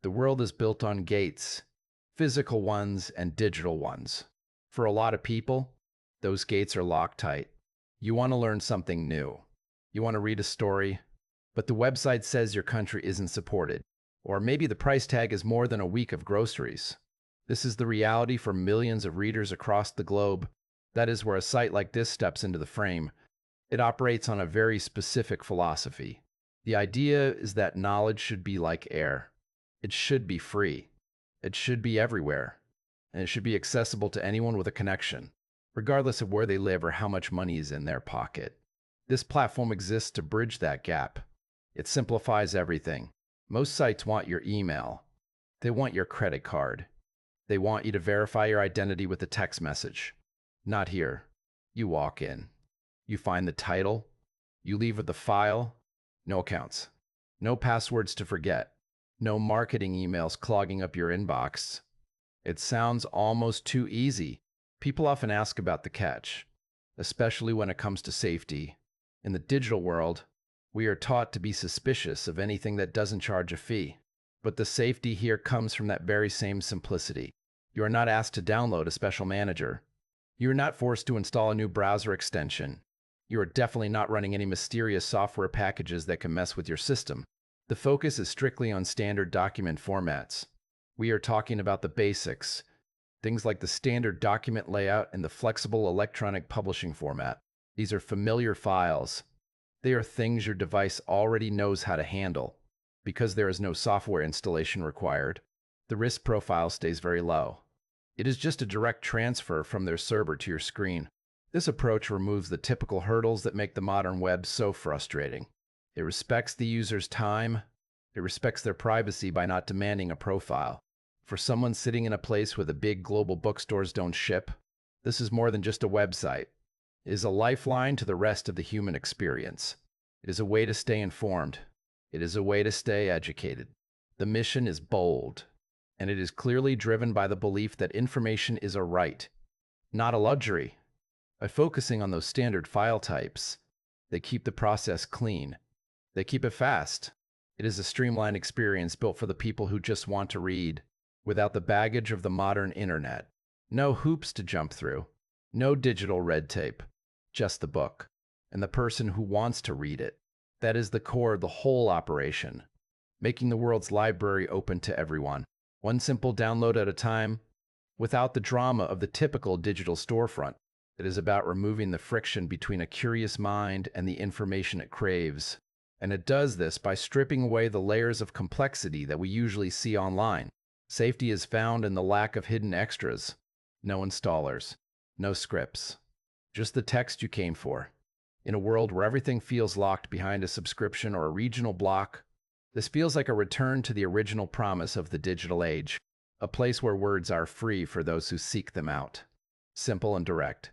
The world is built on gates, physical ones and digital ones. For a lot of people, those gates are locked tight. You want to learn something new. You want to read a story, but the website says your country isn't supported. Or maybe the price tag is more than a week of groceries. This is the reality for millions of readers across the globe. That is where a site like this steps into the frame. It operates on a very specific philosophy. The idea is that knowledge should be like air. It should be free. It should be everywhere. And it should be accessible to anyone with a connection, regardless of where they live or how much money is in their pocket. This platform exists to bridge that gap. It simplifies everything. Most sites want your email. They want your credit card. They want you to verify your identity with a text message. Not here. You walk in. You find the title. You leave with the file. No accounts. No passwords to forget. No marketing emails clogging up your inbox. It sounds almost too easy. People often ask about the catch, especially when it comes to safety. In the digital world, we are taught to be suspicious of anything that doesn't charge a fee. But the safety here comes from that very same simplicity. You are not asked to download a special manager. You are not forced to install a new browser extension. You are definitely not running any mysterious software packages that can mess with your system. The focus is strictly on standard document formats. We are talking about the basics, things like the standard document layout and the flexible electronic publishing format. These are familiar files. They are things your device already knows how to handle. Because there is no software installation required, the risk profile stays very low. It is just a direct transfer from their server to your screen. This approach removes the typical hurdles that make the modern web so frustrating. It respects the user's time. It respects their privacy by not demanding a profile. For someone sitting in a place where the big global bookstores don't ship, this is more than just a website. It is a lifeline to the rest of the human experience. It is a way to stay informed. It is a way to stay educated. The mission is bold, and it is clearly driven by the belief that information is a right, not a luxury. By focusing on those standard file types, they keep the process clean. They keep it fast. It is a streamlined experience built for the people who just want to read, without the baggage of the modern internet. No hoops to jump through. No digital red tape. Just the book. And the person who wants to read it. That is the core of the whole operation. Making the world's library open to everyone. One simple download at a time, without the drama of the typical digital storefront. It is about removing the friction between a curious mind and the information it craves. And it does this by stripping away the layers of complexity that we usually see online. Safety is found in the lack of hidden extras. No installers. No scripts. Just the text you came for. In a world where everything feels locked behind a subscription or a regional block, this feels like a return to the original promise of the digital age. A place where words are free for those who seek them out. Simple and direct.